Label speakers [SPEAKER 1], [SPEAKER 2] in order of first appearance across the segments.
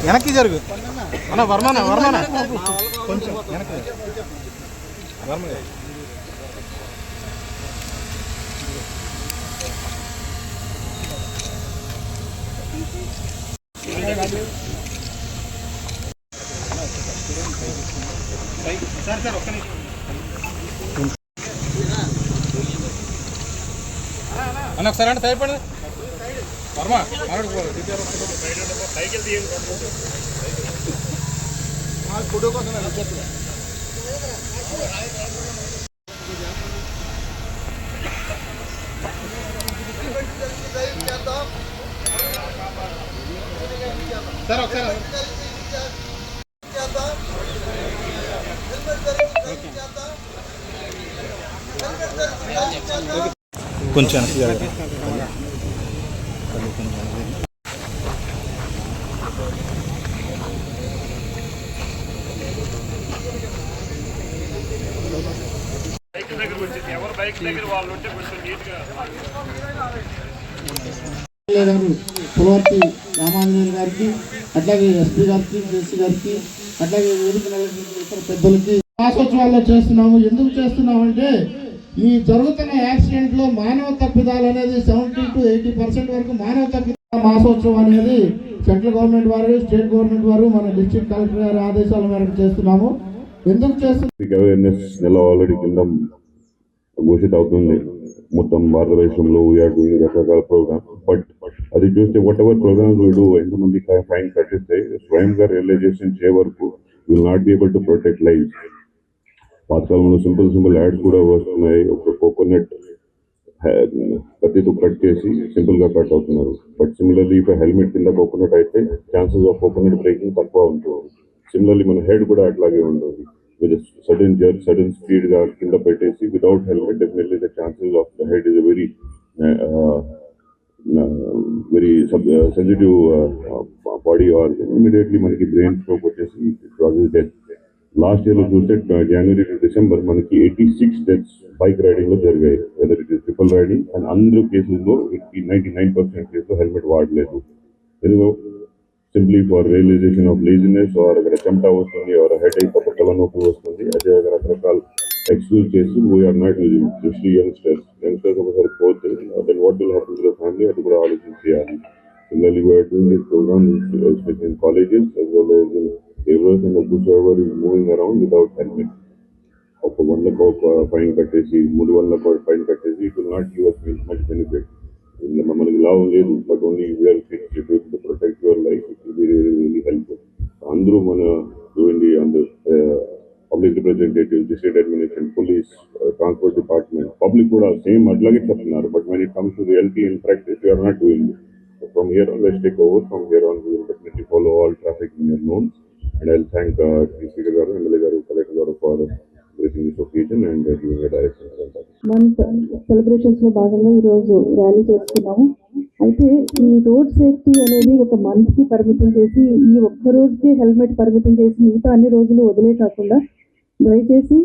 [SPEAKER 1] వెనక్కి జరుగు అన్న వర్మనా వర్మనా కొంచెం వెనక్కి వర్మ సార్ సార్ ఒక్క నిమిషం అన్న ఒకసారి అంటే సైడ్ వర్మ ఫోటో కోసం సార్ ఒకసారి కొంచెం
[SPEAKER 2] పులవర్తి రామాంజనేయులు గారికి, అట్లాగే ఎస్పీ గారికి, జేసీ గారికి, అట్లాగే వేదిక ఇతర పెద్దలకి మాసోత్సవాల్లో చేస్తున్నాము. ఎందుకు చేస్తున్నామంటే ఈ జరుగుతున్న యాక్సిడెంట్లో మానవ తప్పిదాలు అనేది 70 to 80% వరకు మానవ తప్పిదాల మాసోత్సవం అనేది సెంట్రల్ గవర్నమెంట్ వారు, స్టేట్ గవర్నమెంట్ వారు, మన డిస్ట్రిక్ట్ కలెక్టర్ గారి ఆదేశాల మేరకు చేస్తున్నాము. ఎందుకు చేస్తున్నాం?
[SPEAKER 3] అవేర్నెస్ నెల ఆల్రెడీ కింద ఘోషిత అవుతుంది మొత్తం భారతదేశంలో. వీఆర్ డూయింగ్ రకరకాల ప్రోగ్రామ్స్. బట్ అది చూస్తే whatever programmes will do, ఎంతమంది ఫైన్ కట్టిస్తే స్వయంగా రియలైజేషన్ చేయే వరకు will not be able to protect life. పాతకాలంలో సింపుల్ యాడ్స్ కూడా వస్తున్నాయి. ఒక కోకోనట్ కత్తితో కట్ చేసి సింపుల్ గా కట్ అవుతున్నారు. బట్ సిమిలర్లీ ఇప్పుడు హెల్మెట్ కింద కోకోనట్ అయితే ఛాన్సెస్ ఆఫ్ కోకోనట్ బ్రేకింగ్ తక్కువ ఉంటుంది. సిమిలర్లీ మన హెడ్ కూడా అట్లాగే ఉంటుంది. with a sudden speed గా కింద పెట్టేసి without helmet, definitely the chances of the head is a very sensitive body, or immediately మనకి బ్రెయిన్ స్ట్రోక్ వచ్చేసి it causes death. Last year లో చూస్తే జనవరి టు డిసెంబర్ మనకి 86 డెత్స్ బైక్ రైడింగ్ లో జరిగాయి. Weather it is triple riding, and అందరూ కేసుల్లో 99% కేసులో హెల్మెట్ వాడలేదు. ఎందుకు? Simply for realization of laziness, or అక్కడ చెమట వస్తుంది, ఆర్ హెడ్ అయితే పక్కల నొప్పి వస్తుంది, అదే రకరకాల ఎక్స్క్యూజ్ చేసి we are not using. Specially youngsters ఒకసారి పోతే then what will happen to the family, అది కూడా ఆలోచించాలి. Similarly, we are doing this program especially in colleges as well as in laborers and whosoever is moving around without helmet. Of 1 lakh fine కట్టేసి 3 lakh fine కట్టేసి it will not give us much benefit. మనకి లాభం లేదు. But only we are to protect your life, it will be really helpful. అందరూ మన చూడండి, public representative, district administration, police, transport department, public కూడా same అట్లాగే చెప్తున్నారు. But when it comes to reality in practice, we are not doing it. So from here on, let's take over. From here on, we will definitely follow all traffic norms. And I'll thank the Speaker Garu, MLA Garu, Collector Garu for everything this occasion and giving a direction.
[SPEAKER 4] Month celebrations లో భాగంగా ఈరోజు rally చేస్తున్నాము. అయితే ఈ road safety అనేది ఒక month కి పరిమితం చేసి, ఈ ఒక్క రోజుకి హెల్మెట్ పరిమితం చేసి మిగతా అన్ని రోజులు వదిలే కాకుండా దయచేసి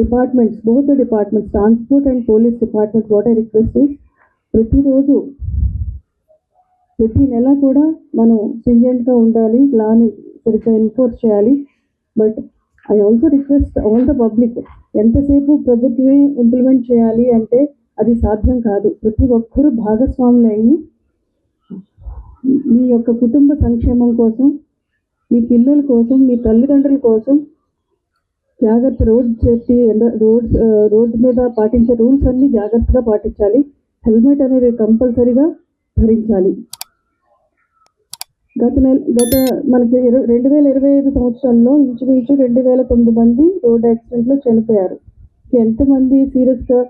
[SPEAKER 4] departments, both the departments, transport and police department, what I request is ప్రతిరోజు ప్రతి నెల కూడా మనం స్ట్రింజెంట్గా ఉండాలి, లాని సరిగ్గా ఎన్ఫోర్స్ చేయాలి. But I also request all the public, ఎంతసేపు ప్రభుత్వమే ఇంప్లిమెంట్ చేయాలి అంటే అది సాధ్యం కాదు. ప్రతి ఒక్కరూ భాగస్వాములు అయ్యి మీ యొక్క కుటుంబ సంక్షేమం కోసం, మీ పిల్లల కోసం, మీ తల్లిదండ్రుల కోసం జాగ్రత్త, రోడ్ సేఫ్టీ, రోడ్ మీద పాటించే రూల్స్ అన్నీ జాగ్రత్తగా పాటించాలి. హెల్మెట్ అనేది కంపల్సరీగా ధరించాలి. గత మనకి 2025 సంవత్సరంలో ఇంచుమించు 2009 మంది రోడ్ యాక్సిడెంట్లో చనిపోయారు. ఎంతమంది సీరియస్గా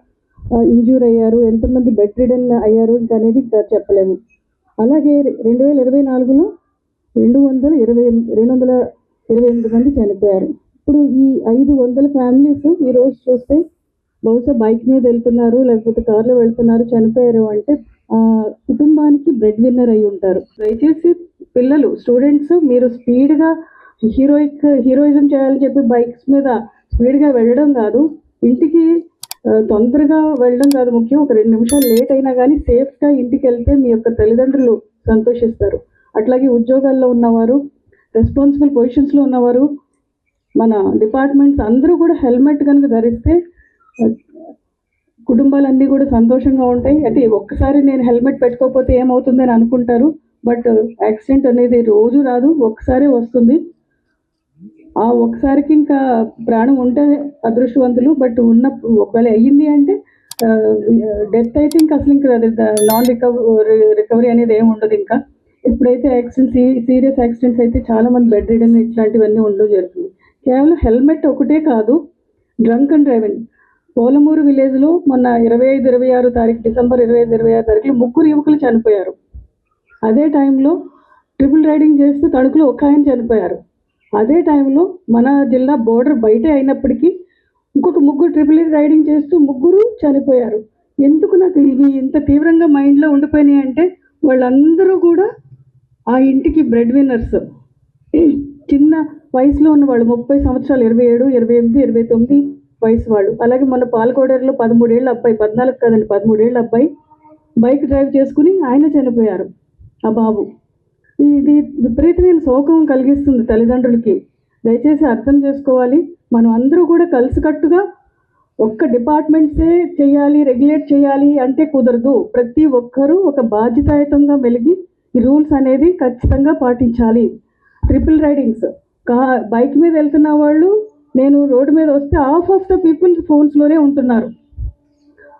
[SPEAKER 4] ఇంజ్యూర్ అయ్యారు, ఎంతమంది బెడ్ రిడన్ అయ్యారు ఇంకా అనేది చెప్పలేము. అలాగే 2024లో 228 మంది చనిపోయారు. ఇప్పుడు ఈ 500 ఫ్యామిలీస్ ఈరోజు చూస్తే బహుశా బైక్ మీద వెళ్తున్నారు, లేకపోతే కార్లో వెళ్తున్నారు, చనిపోయారు అంటే కుటుంబానికి బ్రెడ్ విన్నర్ అయి ఉంటారు. దయచేసి పిల్లలు, స్టూడెంట్స్, మీరు స్పీడ్గా హీరోయిజం చేయాలని చెప్పి బైక్స్ మీద స్పీడ్గా వెళ్ళడం కాదు, ఇంటికి తొందరగా వెళ్ళడం కాదు ముఖ్యం. ఒక 2 నిమిషాలు లేట్ అయినా కానీ సేఫ్గా ఇంటికి వెళ్తే మీ యొక్క తల్లిదండ్రులు సంతోషిస్తారు. అట్లాగే ఉద్యోగాల్లో ఉన్నవారు, రెస్పాన్సిబుల్ పొజిషన్స్లో ఉన్నవారు, మన డిపార్ట్మెంట్స్ అందరూ కూడా హెల్మెట్ కనుక ధరిస్తే కుటుంబాలన్నీ కూడా సంతోషంగా ఉంటాయి. అంటే ఒక్కసారి నేను హెల్మెట్ పెట్టుకోకపోతే ఏమవుతుందని అనుకుంటారు, బట్ యాక్సిడెంట్ అనేది రోజు రాదు, ఒక్కసారి వస్తుంది. ఆ ఒక్కసారికి ఇంకా ప్రాణం ఉంటే అదృష్టవంతులు, బట్ ఉన్న ఒకవేళ అయ్యింది అంటే డెత్ అయితే ఇంకా అసలు ఇంకా నాన్ రికవరీ అనేది ఏమి ఉండదు. ఇంకా ఎప్పుడైతే సీరియస్ యాక్సిడెంట్స్ అయితే చాలామంది బెడ్ రిడన్ ఇట్లాంటివన్నీ ఉండడం జరుగుతుంది. కేవలం హెల్మెట్ ఒకటే కాదు, డ్రంక్ అండ్ డ్రైవింగ్. పోలమూరు విలేజ్లో మొన్న 25-26 తారీఖు, డిసెంబర్ 25-26 తారీఖులో 3 యువకులు చనిపోయారు. అదే టైంలో ట్రిపుల్ రైడింగ్ చేస్తూ తణుకులో ఒక ఆయన చనిపోయారు. అదే టైంలో మన జిల్లా బోర్డర్ బయటే అయినప్పటికీ ఇంకొక 3 ట్రిపుల్ రైడింగ్ చేస్తూ 3 చనిపోయారు. ఎందుకు నాకు ఇవి ఇంత తీవ్రంగా మైండ్లో ఉండిపోయినాయి అంటే, వాళ్ళందరూ కూడా ఆ ఇంటికి బ్రెడ్ విన్నర్స్. చిన్న వయసులో ఉన్న వాళ్ళు 30 సంవత్సరాలు, 27, 28, 29 వయసు వాళ్ళు. అలాగే మన పాలకోడేరులో 13 ఏళ్ళ అబ్బాయి, 14 కాదండి 13 ఏళ్ళ అబ్బాయి బైక్ డ్రైవ్ చేసుకుని ఆయన చనిపోయారు. ఆ బాబు ఇది విపరీతమైన శోకం కలిగిస్తుంది తల్లిదండ్రులకి. దయచేసి అర్థం చేసుకోవాలి, మనం అందరూ కూడా కలిసికట్టుగా ఒక్క డిపార్ట్మెంట్సే చేయాలి, రెగ్యులేట్ చేయాలి అంటే కుదరదు. ప్రతి ఒక్కరూ ఒక బాధ్యతాయుతంగా మెలిగి ఈ రూల్స్ అనేది ఖచ్చితంగా పాటించాలి. ట్రిపుల్ రైడింగ్స్, బైక్ మీద వెళ్తున్న వాళ్ళు, నేను రోడ్డు మీద వస్తే హాఫ్ ఆఫ్ ద పీపుల్ ఫోన్స్లోనే ఉంటున్నారు.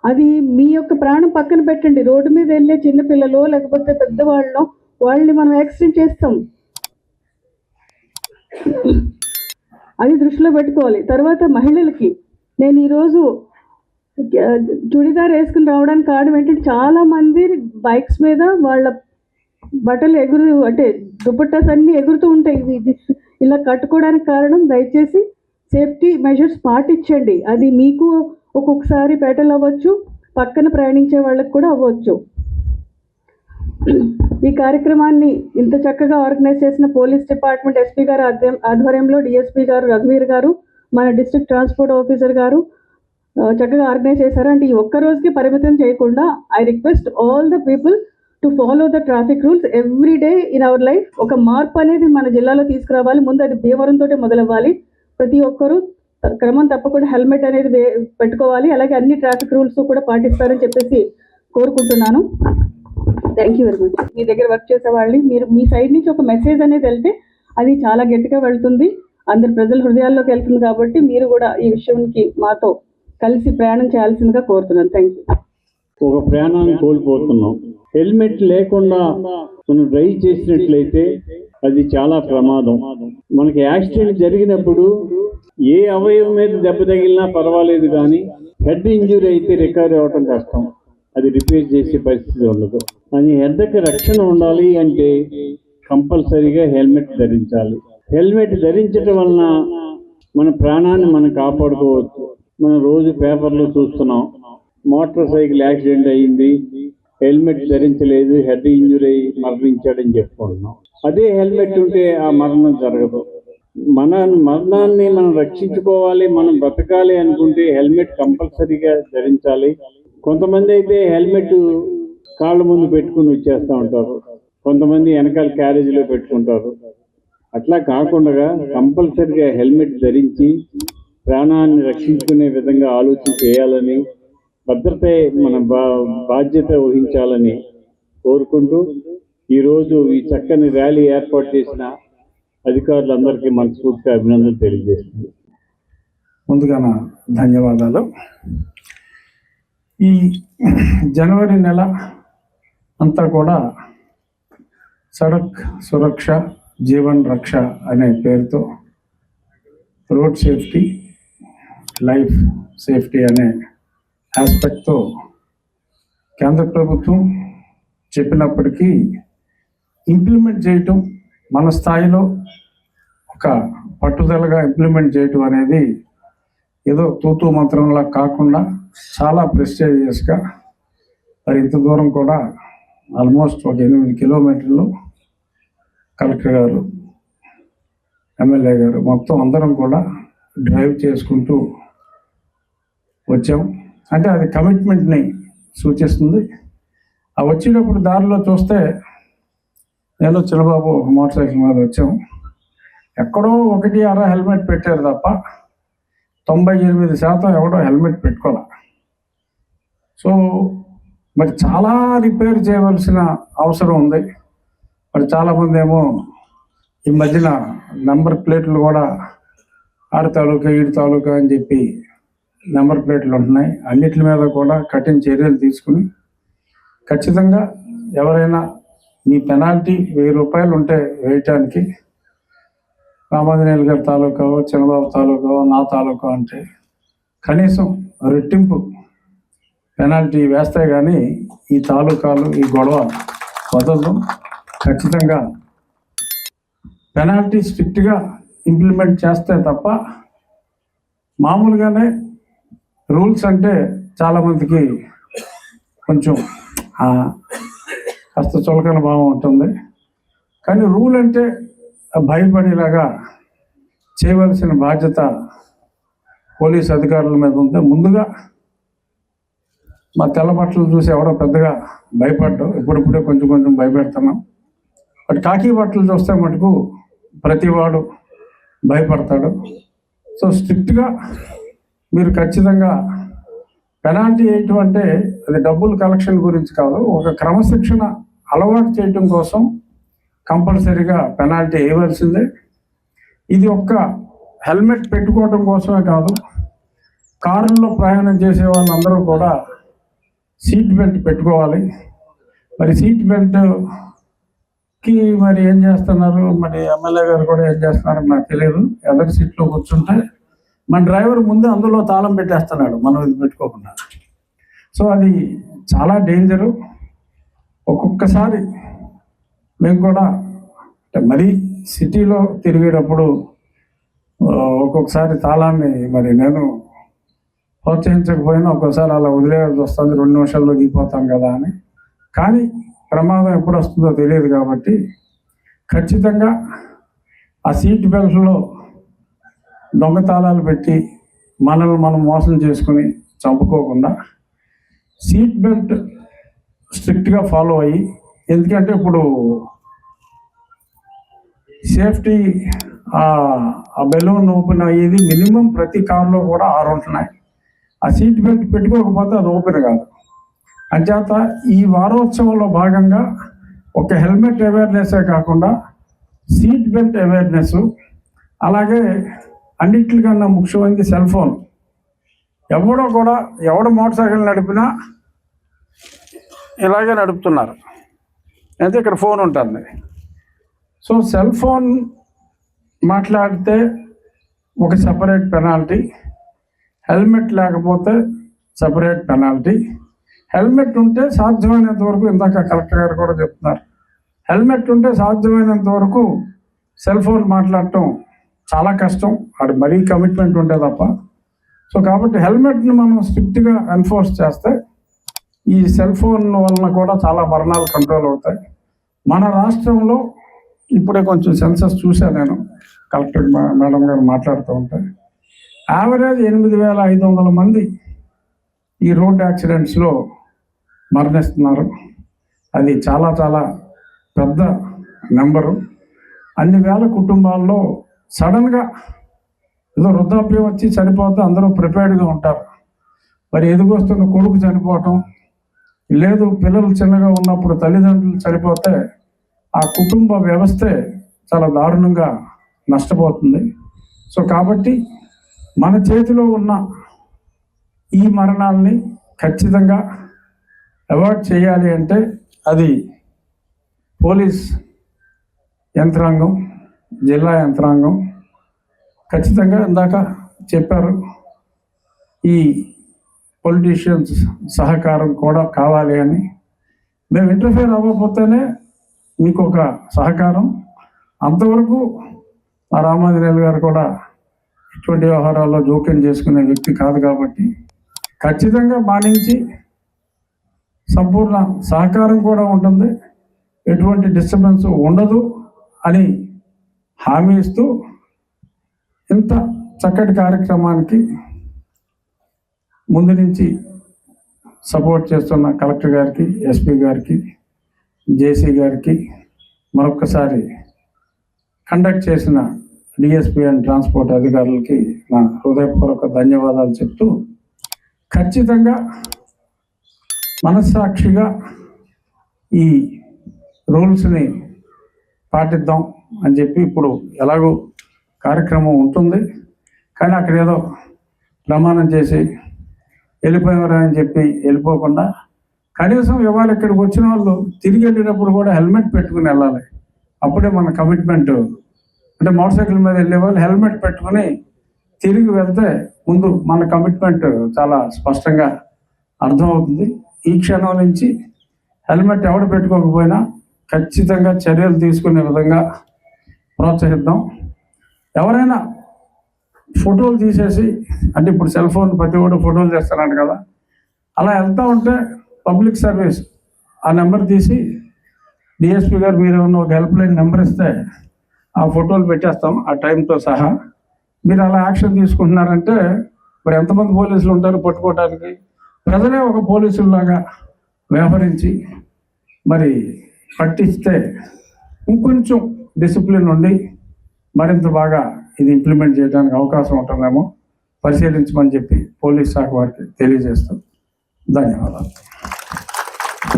[SPEAKER 4] అది మీ యొక్క ప్రాణం పక్కన పెట్టండి, రోడ్డు మీద వెళ్ళే చిన్నపిల్లలో లేకపోతే పెద్దవాళ్ళలో వాళ్ళని మనం యాక్సిడెంట్ చేస్తాం, అది దృష్టిలో పెట్టుకోవాలి. తర్వాత మహిళలకి, నేను ఈరోజు చుడిదార్ వేసుకుని రావడానికి కారణం ఏంటంటే, చాలామంది బైక్స్ మీద వాళ్ళ బట్టలు అంటే దుపట్టాస్ అన్నీ ఎగురుతూ ఉంటాయి. ఇది ఇలా కట్టుకోవడానికి కారణం, దయచేసి సేఫ్టీ మెజర్స్ పాటించండి. అది మీకు ఒక్కొక్కసారి పేటలు అవ్వచ్చు, పక్కన ప్రయాణించే వాళ్ళకి కూడా అవ్వచ్చు. ఈ కార్యక్రమాన్ని ఇంత చక్కగా ఆర్గనైజ్ చేసిన పోలీస్ డిపార్ట్మెంట్ ఎస్పీ గారు ఆధ్వర్యంలో డిఎస్పీ గారు రఘువీర్ గారు, మన డిస్ట్రిక్ట్ ట్రాన్స్పోర్ట్ ఆఫీసర్ గారు చక్కగా ఆర్గనైజ్ చేశారు. అంటే ఈ ఒక్క రోజుకి పరిమితం చేయకుండా, I request all the people to follow the traffic rules every day in our life. ఒక మార్పు అనేది మన జిల్లాలో తీసుకురావాలి. ముందు అది భీమవరంతో మొదలవ్వాలి. ప్రతి ఒక్కరూ క్రమం తప్పకుండా హెల్మెట్ అనేది పెట్టుకోవాలి. అలాగే అన్ని ట్రాఫిక్ రూల్స్ కూడా పాటిస్తారని చెప్పేసి కోరుకుంటున్నాను. Thank you very much. మీ దగ్గర వర్క్ చేసే వాళ్ళు, మీరు మీ సైడ్ నుంచి ఒక మెసేజ్ అనేది వెళ్తే అది చాలా గట్టిగా వెళ్తుంది, అందరి ప్రజల హృదయాల్లోకి వెళ్తుంది. కాబట్టి మీరు కూడా ఈ విషయానికి మాతో కలిసి ప్రయాణం చేయాల్సిందిగా కోరుతున్నాను. Thank you.
[SPEAKER 5] ఒక ప్రాణాన్ని కోల్పోతున్నాం. హెల్మెట్ లేకుండా మనం డ్రైవ్ చేసినట్లయితే అది చాలా ప్రమాదం. మనకి యాక్సిడెంట్ జరిగినప్పుడు ఏ అవయవం మీద దెబ్బ తగిలినా పర్వాలేదు, కానీ హెడ్ ఇంజురీ అయితే రికవరీ అవ్వటం కష్టం, అది రిపేర్ చేసే పరిస్థితి ఉండదు. అని హెడ్కి రక్షణ ఉండాలి అంటే కంపల్సరీగా హెల్మెట్ ధరించాలి. హెల్మెట్ ధరించడం వలన మన ప్రాణాన్ని మనం కాపాడుకోవచ్చు. మనం రోజు పేపర్లో చూస్తున్నాం, మోటార్ సైకిల్ యాక్సిడెంట్ అయ్యింది, హెల్మెట్ ధరించలేదు, హెడ్ ఇంజురీ అయ్యి మరణించాడని చెప్పుకుంటున్నాం. అదే హెల్మెట్ ఉంటే ఆ మరణం జరగదు. మన మరణాన్ని మనం రక్షించుకోవాలి, మనం బ్రతకాలి అనుకుంటే హెల్మెట్ కంపల్సరీగా ధరించాలి. కొంతమంది అయితే హెల్మెట్ కాళ్ళ ముందు పెట్టుకుని వచ్చేస్తూ ఉంటారు, కొంతమంది వెనకాల క్యారేజీలో పెట్టుకుంటారు. అట్లా కాకుండా కంపల్సరీగా హెల్మెట్ ధరించి ప్రాణాన్ని రక్షించుకునే విధంగా ఆలోచన చేయాలని, భద్రతే మన బాధ్యత వహించాలని కోరుకుంటూ ఈరోజు ఈ చక్కని ర్యాలీ ఏర్పాటు చేసిన అధికారులందరికీ మనస్ఫూర్తిగా అభినందనలు తెలియజేస్తుంది.
[SPEAKER 6] ముందుగా నా ధన్యవాదాలు. ఈ జనవరి నెల అంతా కూడా సడక్ సురక్ష జీవన్ రక్ష అనే పేరుతో రోడ్ సేఫ్టీ, లైఫ్ సేఫ్టీ అనే ఆస్పెక్ట్తో కేంద్ర ప్రభుత్వం చెప్పినప్పటికీ ఇంప్లిమెంట్ చేయటం, మన స్థాయిలో ఒక పట్టుదలగా ఇంప్లిమెంట్ చేయటం అనేది ఏదో తూతూ మంత్రంలా కాకుండా చాలా ప్రెస్టీజియస్గా, మరి ఇంత దూరం కూడా ఆల్మోస్ట్ ఒక 8 కిలోమీటర్లు కలెక్టర్ గారు, ఎమ్మెల్యే గారు మొత్తం అందరం కూడా డ్రైవ్ చేసుకుంటూ వచ్చాం. అంటే అది కమిట్మెంట్ని సూచిస్తుంది. ఆ వచ్చేటప్పుడు దారిలో చూస్తే నేను చిన్నబాబు ఒక మోటార్ సైకిల్ మీద వచ్చాము. ఎక్కడో 1-2 హెల్మెట్ పెట్టారు తప్ప 98% ఎవడో హెల్మెట్ పెట్టుకోవాలి. సో మరి చాలా రిపేర్ చేయవలసిన అవసరం ఉంది. మరి చాలామంది ఏమో ఈ మధ్యన నెంబర్ ప్లేట్లు కూడా ఆడి తాలూకా ఈడి తాలూకా అని చెప్పి నెంబర్ ప్లేట్లు ఉంటున్నాయి. అన్నిటి మీద కూడా కఠిన చర్యలు తీసుకుని ఖచ్చితంగా ఎవరైనా మీ పెనాల్టీ 1000 రూపాయలు ఉంటే వేయటానికి రామాంజనేయులు గారి తాలూకా, చంద్రబాబు తాలూకా, నా తాలూకా అంటే కనీసం రెట్టింపు పెనాల్టీ వేస్తే కానీ ఈ తాలూకాలు ఈ గొడవ వదలదు. ఖచ్చితంగా పెనాల్టీ స్ట్రిక్ట్గా ఇంప్లిమెంట్ చేస్తే తప్ప మామూలుగానే రూల్స్ అంటే చాలామందికి కొంచెం కాస్త చులకన భావం ఉంటుంది. కానీ రూల్ అంటే భయపడేలాగా చేయవలసిన బాధ్యత పోలీస్ అధికారుల మీద ఉంది. ముందుగా మా తెల్ల బట్టలు చూసి ఎవడో పెద్దగా భయపడ్డాం, ఇప్పుడిప్పుడే కొంచెం కొంచెం భయపెడుతున్నాం. బట్ కాకి బట్టలు చూస్తే మటుకు ప్రతివాడు భయపడతాడు. సో స్ట్రిక్ట్గా మీరు ఖచ్చితంగా పెనాల్టీ వేయటం అంటే అది డబ్బులు కలెక్షన్ గురించి కాదు, ఒక క్రమశిక్షణ అలవాటు చేయటం కోసం కంపల్సరీగా పెనాల్టీ వేయవలసిందే. ఇది ఒక్క హెల్మెట్ పెట్టుకోవటం కోసమే కాదు, కారుల్లో ప్రయాణం చేసే వాళ్ళందరూ కూడా సీట్ బెల్ట్ పెట్టుకోవాలి. మరి సీట్ బెల్ట్కి మరి ఏం చేస్తున్నారు, మరి ఎమ్మెల్యే గారు కూడా ఏం చేస్తున్నారో నాకు తెలియదు. ఎదర్ సీట్లో కూర్చుంటే మన డ్రైవర్ ముందే అందులో తాళం పెట్టేస్తున్నాడు మనం ఇది పెట్టుకోకుండా. సో అది చాలా డేంజరు. ఒక్కొక్కసారి మేము కూడా మరీ సిటీలో తిరిగేటప్పుడు ఒక్కొక్కసారి తాళాన్ని మరి నేను ప్రోత్సహించకపోయినా ఒక్కోసారి అలా వదిలేయాల్సి వస్తుంది, 2 నిమిషాల్లో దిగిపోతాం కదా అని. కానీ ప్రమాదం ఎప్పుడు వస్తుందో తెలియదు కాబట్టి ఖచ్చితంగా ఆ సీట్ బెల్ట్లో దొంగ తాళాలు పెట్టి మనల్ని మనం మోసం చేసుకుని చంపుకోకుండా సీట్ బెల్ట్ స్ట్రిక్ట్గా ఫాలో అయ్యి, ఎందుకంటే ఇప్పుడు సేఫ్టీ ఆ బెలూన్ ఓపెన్ అయ్యేది మినిమం ప్రతి కార్లో కూడా 6 ఉంటున్నాయి. ఆ సీట్ బెల్ట్ పెట్టుకోకపోతే అది ఓపెన్ కాదు. అంచేత ఈ వారోత్సవంలో భాగంగా ఒక హెల్మెట్ అవేర్నెస్సే కాకుండా సీట్ బెల్ట్ అవేర్నెస్, అలాగే అన్నిటికన్నా ముఖ్యమైనది సెల్ ఫోన్. ఎవడు మోటార్ సైకిల్ నడిపినా ఇలాగే నడుపుతున్నారు, అయితే ఇక్కడ ఫోన్ ఉంటుంది. సో సెల్ ఫోన్ మాట్లాడితే ఒక సపరేట్ పెనాల్టీ, హెల్మెట్ లేకపోతే సపరేట్ పెనాల్టీ. హెల్మెట్ ఉంటే సాధ్యమైనంత వరకు, ఇందాక కలెక్టర్ గారు కూడా చెప్తున్నారు, హెల్మెట్ ఉంటే సాధ్యమైనంత వరకు సెల్ ఫోన్ మాట్లాడటం చాలా కష్టం, అది మరీ కమిట్మెంట్ ఉంటే తప్ప. సో కాబట్టి హెల్మెట్ని మనం స్ట్రిక్ట్గా ఎన్ఫోర్స్ చేస్తే ఈ సెల్ ఫోన్ వలన కూడా చాలా మరణాలు కంట్రోల్ అవుతాయి. మన రాష్ట్రంలో ఇప్పుడే కొంచెం సెన్సస్ చూశాను నేను, కలెక్టర్ మేడం గారు మాట్లాడుతూ ఉంటే యావరేజ్ 8500 మంది ఈ రోడ్ యాక్సిడెంట్స్లో మరణిస్తున్నారు. అది చాలా చాలా పెద్ద నెంబరు. అన్ని వేల కుటుంబాల్లో సడన్గా ఏదో వృద్ధాప్యం వచ్చి చనిపోతే అందరూ ప్రిపేర్డ్గా ఉంటారు. మరి ఎదుగొస్తున్న కొడుకు చనిపోవటం, లేదు పిల్లలు చిన్నగా ఉన్నప్పుడు తల్లిదండ్రులు చనిపోతే ఆ కుటుంబ వ్యవస్థే చాలా దారుణంగా నష్టపోతుంది. సో కాబట్టి మన చేతిలో ఉన్న ఈ మరణాలని ఖచ్చితంగా అవాయిడ్ చేయాలి అంటే అది పోలీస్ యంత్రాంగం, జిల్లా యంత్రాంగం ఖచ్చితంగా ఇందాక చెప్పారు, ఈ పొలిటీషియన్స్ సహకారం కూడా కావాలి అని. మేము ఇంటర్ఫేర్ అవ్వకపోతేనే మీకు ఒక సహకారం. అంతవరకు మా రామాంజనేయులు గారు కూడా ఇటువంటి వ్యవహారాల్లో జోక్యం చేసుకునే వ్యక్తి కాదు కాబట్టి ఖచ్చితంగా మా నుంచి సంపూర్ణ సహకారం కూడా ఉంటుంది, ఎటువంటి డిస్టర్బెన్స్ ఉండదు అని హామీ ఇస్తూ ఇంత చక్కటి కార్యక్రమానికి ముందు నుంచి సపోర్ట్ చేస్తున్న కలెక్టర్ గారికి, ఎస్పీ గారికి, జేసీ గారికి, మరొక్కసారి కండక్ట్ చేసిన డిఎస్పీ అండ్ ట్రాన్స్పోర్ట్ అధికారులకి నా హృదయపూర్వక ధన్యవాదాలు చెప్తూ, ఖచ్చితంగా మనస్సాక్షిగా ఈ రూల్స్ని పాటిద్దాం అని చెప్పి ఇప్పుడు ఎలాగో కార్యక్రమం ఉంటుంది, కానీ అక్కడ ఏదో ప్రమాణం చేసి వెళ్ళిపోయారా అని చెప్పి వెళ్ళిపోకుండా కనీసం ఇవాళ ఇక్కడికి వచ్చిన వాళ్ళు తిరిగి వెళ్ళేటప్పుడు కూడా హెల్మెట్ పెట్టుకుని వెళ్ళాలి. అప్పుడే మన కమిట్మెంట్. అంటే మోటార్ సైకిల్ మీద వెళ్ళే వాళ్ళు హెల్మెట్ పెట్టుకుని తిరిగి వెళ్తే ముందు మన కమిట్మెంట్ చాలా స్పష్టంగా అర్థమవుతుంది. ఈ క్షణం నుంచి హెల్మెట్ ఎవడు పెట్టుకోకపోయినా ఖచ్చితంగా చర్యలు తీసుకునే విధంగా ప్రోత్సహిద్దాం. ఎవరైనా ఫోటోలు తీసేసి, అంటే ఇప్పుడు సెల్ ఫోన్ ప్రతి ఒక్కరు ఫోటోలు చేస్తున్నాడు కదా, అలా వెళ్తూ ఉంటే పబ్లిక్ సర్వీస్ ఆ నెంబర్ తీసి డిఎస్పీ గారు మీరు ఉన్న ఒక హెల్ప్ లైన్ నెంబర్ ఇస్తే ఆ ఫోటోలు పెట్టేస్తాం ఆ టైంతో సహా. మీరు అలా యాక్షన్ తీసుకుంటున్నారంటే మరి ఎంతమంది పోలీసులు ఉంటారు పట్టుకోవడానికి? ప్రజలే ఒక పోలీసుల్లాగా వ్యవహరించి మరి పట్టిస్తే ఇంకొంచెం డిసిప్లిన్ ఉండి మరింత బాగా ఇది ఇంప్లిమెంట్ చేయడానికి అవకాశం ఉంటుందేమో పరిశీలించమని చెప్పి పోలీస్ శాఖ వారికి తెలియజేస్తాం. ధన్యవాదాలు.